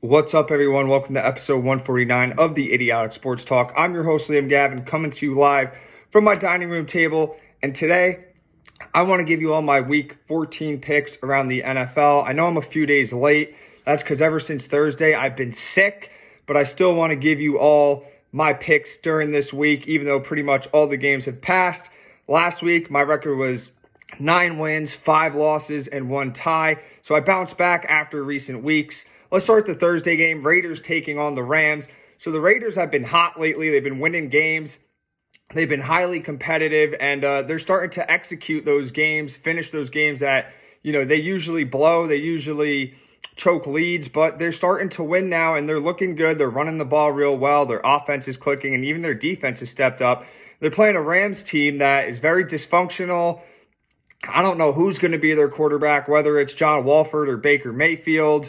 What's up, everyone? Welcome to episode 149 of the Idiotic Sports Talk. I'm your host, Liam Gavin, coming to you live from my dining room table. And today, I want to give you all my Week 14 picks around the NFL. I know I'm a few days late. That's because ever since Thursday, I've been sick. But I still want to give you all my picks during this week, even though pretty much all the games have passed. Last week, my record was 9 wins, 5 losses, and 1 tie. So I bounced back after recent weeks. Let's start the Thursday game. Raiders taking on the Rams. So the Raiders have been hot lately. They've been winning games. They've been highly competitive, and they're starting to execute those games, finish those games that, they usually blow. They usually choke leads, but they're starting to win now, and they're looking good. They're running the ball real well. Their offense is clicking, and even their defense has stepped up. They're playing a Rams team that is very dysfunctional. I don't know who's going to be their quarterback, whether it's John Wolford or Baker Mayfield.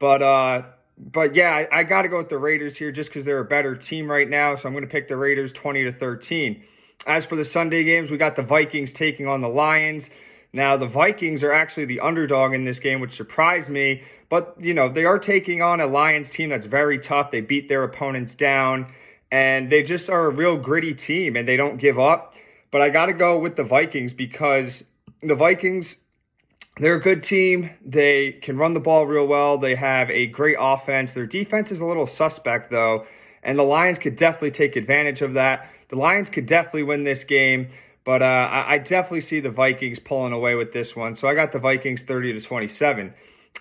But yeah, I got to go with the Raiders here just because they're a better team right now. So I'm going to pick the Raiders 20-13. As for the Sunday games, we got the Vikings taking on the Lions. Now, the Vikings are actually the underdog in this game, which surprised me. But, they are taking on a Lions team that's very tough. They beat their opponents down. And they just are a real gritty team, and they don't give up. But I got to go with the Vikings because the Vikings, they're a good team. They can run the ball real well. They have a great offense. Their defense is a little suspect, though, and the Lions could definitely take advantage of that. The Lions could definitely win this game, but I definitely see the Vikings pulling away with this one. So I got the Vikings 30-27.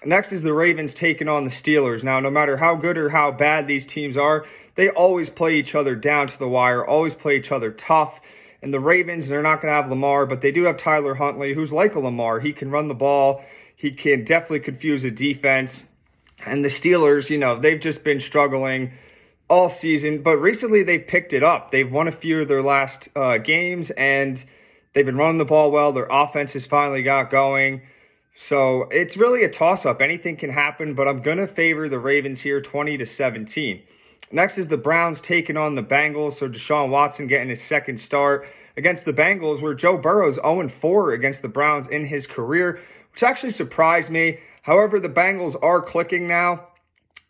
Next is the Ravens taking on the Steelers. Now, no matter how good or how bad these teams are, they always play each other down to the wire, always play each other tough. And the Ravens, they're not going to have Lamar, but they do have Tyler Huntley, who's like a Lamar. He can run the ball. He can definitely confuse a defense. And the Steelers, they've just been struggling all season. But recently, they've picked it up. They've won a few of their last games, and they've been running the ball well. Their offense has finally got going. So it's really a toss-up. Anything can happen, but I'm going to favor the Ravens here 20-17. Next is the Browns taking on the Bengals. So Deshaun Watson getting his second start against the Bengals, where Joe Burrow's 0-4 against the Browns in his career, which actually surprised me. However, the Bengals are clicking now.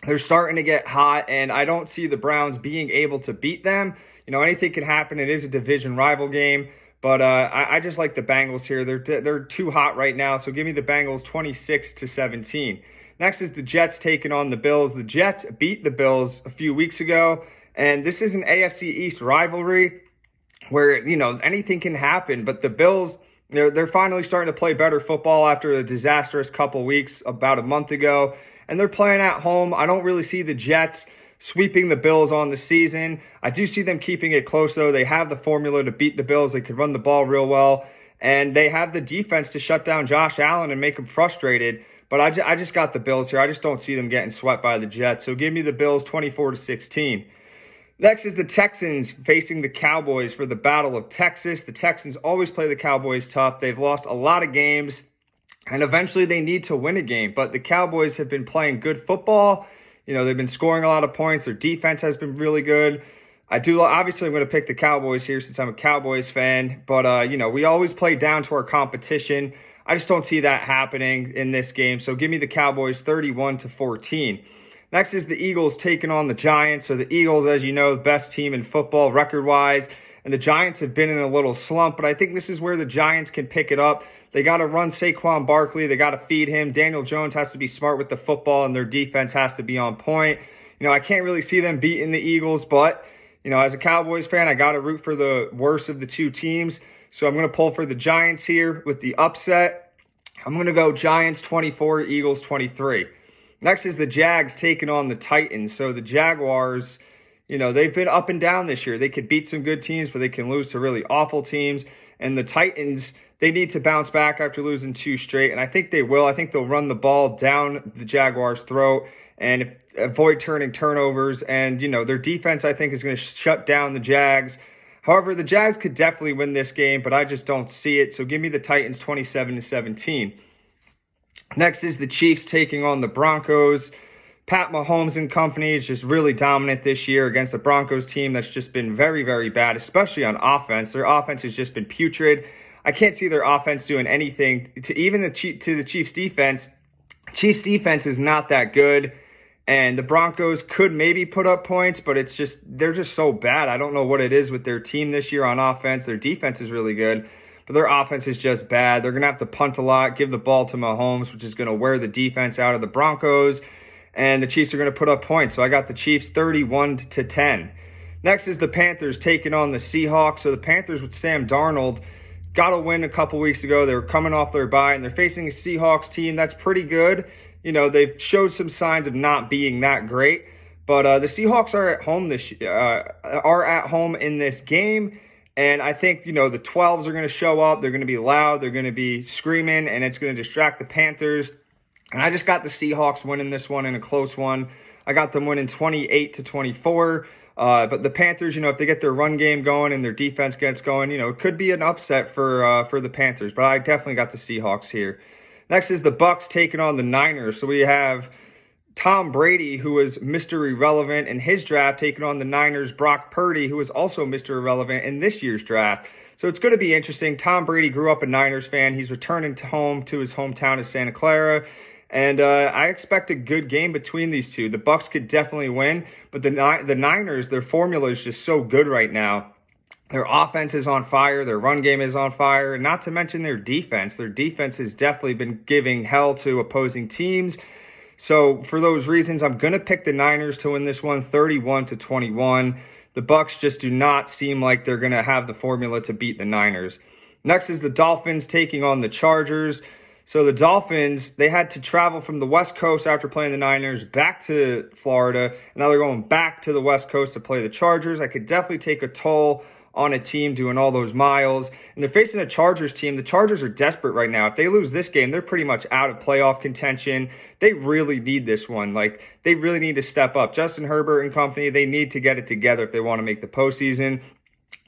They're starting to get hot, and I don't see the Browns being able to beat them. Anything can happen. It is a division rival game, but I just like the Bengals here. They're too hot right now, so give me the Bengals 26-17. Next is the Jets taking on the Bills. The Jets beat the Bills a few weeks ago, and this is an AFC East rivalry where, anything can happen. But the Bills, they're finally starting to play better football after a disastrous couple weeks about a month ago, and they're playing at home. I don't really see the Jets sweeping the Bills on the season. I do see them keeping it close, though. They have the formula to beat the Bills. They could run the ball real well, and they have the defense to shut down Josh Allen and make him frustrated. But I just got the Bills here. I just don't see them getting swept by the Jets. So give me the Bills 24-16. Next is the Texans facing the Cowboys for the Battle of Texas. The Texans always play the Cowboys tough. They've lost a lot of games, and eventually they need to win a game. But the Cowboys have been playing good football. They've been scoring a lot of points. Their defense has been really good. Obviously, I'm going to pick the Cowboys here since I'm a Cowboys fan. But, we always play down to our competition. I just don't see that happening in this game. So give me the Cowboys 31-14. Next is the Eagles taking on the Giants. So the Eagles, as you know, the best team in football record-wise. And the Giants have been in a little slump. But I think this is where the Giants can pick it up. They got to run Saquon Barkley. They got to feed him. Daniel Jones has to be smart with the football, and their defense has to be on point. I can't really see them beating the Eagles. But, as a Cowboys fan, I got to root for the worst of the two teams. So I'm going to pull for the Giants here with the upset. I'm going to go Giants 24, Eagles 23. Next is the Jags taking on the Titans. So the Jaguars, they've been up and down this year. They could beat some good teams, but they can lose to really awful teams. And the Titans, they need to bounce back after losing 2 straight. And I think they will. I think they'll run the ball down the Jaguars' throat and avoid turning turnovers. And, their defense, I think, is going to shut down the Jags. However, the Jags could definitely win this game, but I just don't see it. So give me the Titans 27-17. Next is the Chiefs taking on the Broncos. Pat Mahomes and company is just really dominant this year against the Broncos team that's just been very, very bad, especially on offense. Their offense has just been putrid. I can't see their offense doing anything to even to the Chiefs defense. Chiefs defense is not that good. And the Broncos could maybe put up points, but they're just so bad. I don't know what it is with their team this year on offense. Their defense is really good, but their offense is just bad. They're going to have to punt a lot, give the ball to Mahomes, which is going to wear the defense out of the Broncos. And the Chiefs are going to put up points. So I got the Chiefs 31-10. Next is the Panthers taking on the Seahawks. So the Panthers with Sam Darnold got a win a couple weeks ago. They were coming off their bye, and they're facing a Seahawks team that's pretty good. You know, they've showed some signs of not being that great. But the Seahawks are at home in this game. And I think, the 12s are going to show up. They're going to be loud. They're going to be screaming, and it's going to distract the Panthers. And I just got the Seahawks winning this one in a close one. I got them winning 28-24. But the Panthers, if they get their run game going and their defense gets going, it could be an upset for the Panthers. But I definitely got the Seahawks here. Next is the Bucs taking on the Niners. So we have Tom Brady, who is Mr. Irrelevant in his draft, taking on the Niners' Brock Purdy, who is also Mr. Irrelevant in this year's draft. So it's going to be interesting. Tom Brady grew up a Niners fan. He's returning home to his hometown of Santa Clara. And I expect a good game between these two. The Bucs could definitely win, but the Niners, their formula is just so good right now. Their offense is on fire. Their run game is on fire. And not to mention their defense. Their defense has definitely been giving hell to opposing teams. So for those reasons, I'm going to pick the Niners to win this one 31-21. The Bucs just do not seem like they're going to have the formula to beat the Niners. Next is the Dolphins taking on the Chargers. So the Dolphins, they had to travel from the West Coast after playing the Niners back to Florida. And now they're going back to the West Coast to play the Chargers. I could definitely take a toll on a team doing all those miles. And they're facing a Chargers team. The Chargers are desperate right now. If they lose this game, they're pretty much out of playoff contention. They really need this one. They really need to step up. Justin Herbert and company, they need to get it together if they want to make the postseason.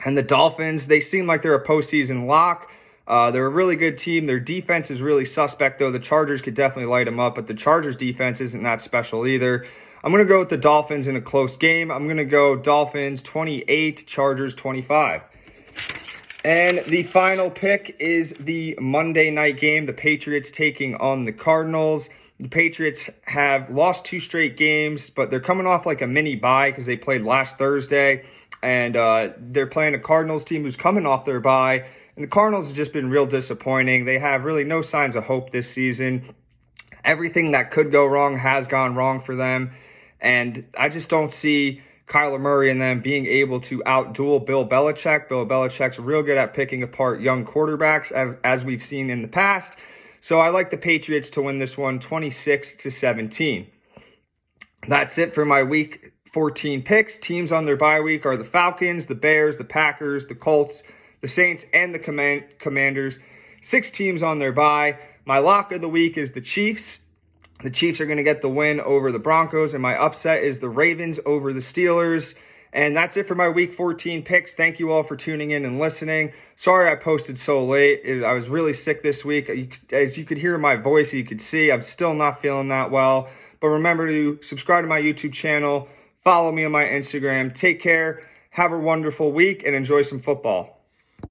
And the Dolphins, they seem like they're a postseason lock. They're a really good team. Their defense is really suspect, though. The Chargers could definitely light them up, but the Chargers defense isn't that special either. I'm going to go with the Dolphins in a close game. I'm going to go Dolphins 28, Chargers 25. And the final pick is the Monday night game, the Patriots taking on the Cardinals. The Patriots have lost 2 straight games, but they're coming off like a mini bye because they played last Thursday. And they're playing a Cardinals team who's coming off their bye. And the Cardinals have just been real disappointing. They have really no signs of hope this season. Everything that could go wrong has gone wrong for them. And I just don't see Kyler Murray and them being able to outduel Bill Belichick. Bill Belichick's real good at picking apart young quarterbacks, as we've seen in the past. So I like the Patriots to win this one 26-17. That's it for my Week 14 picks. Teams on their bye week are the Falcons, the Bears, the Packers, the Colts, the Saints, and the Commanders. 6 teams on their bye. My lock of the week is the Chiefs. The Chiefs are going to get the win over the Broncos, and my upset is the Ravens over the Steelers. And that's it for my Week 14 picks. Thank you all for tuning in and listening. Sorry I posted so late. I was really sick this week. As you could hear in my voice, you could see I'm still not feeling that well. But remember to subscribe to my YouTube channel. Follow me on my Instagram. Take care. Have a wonderful week and enjoy some football.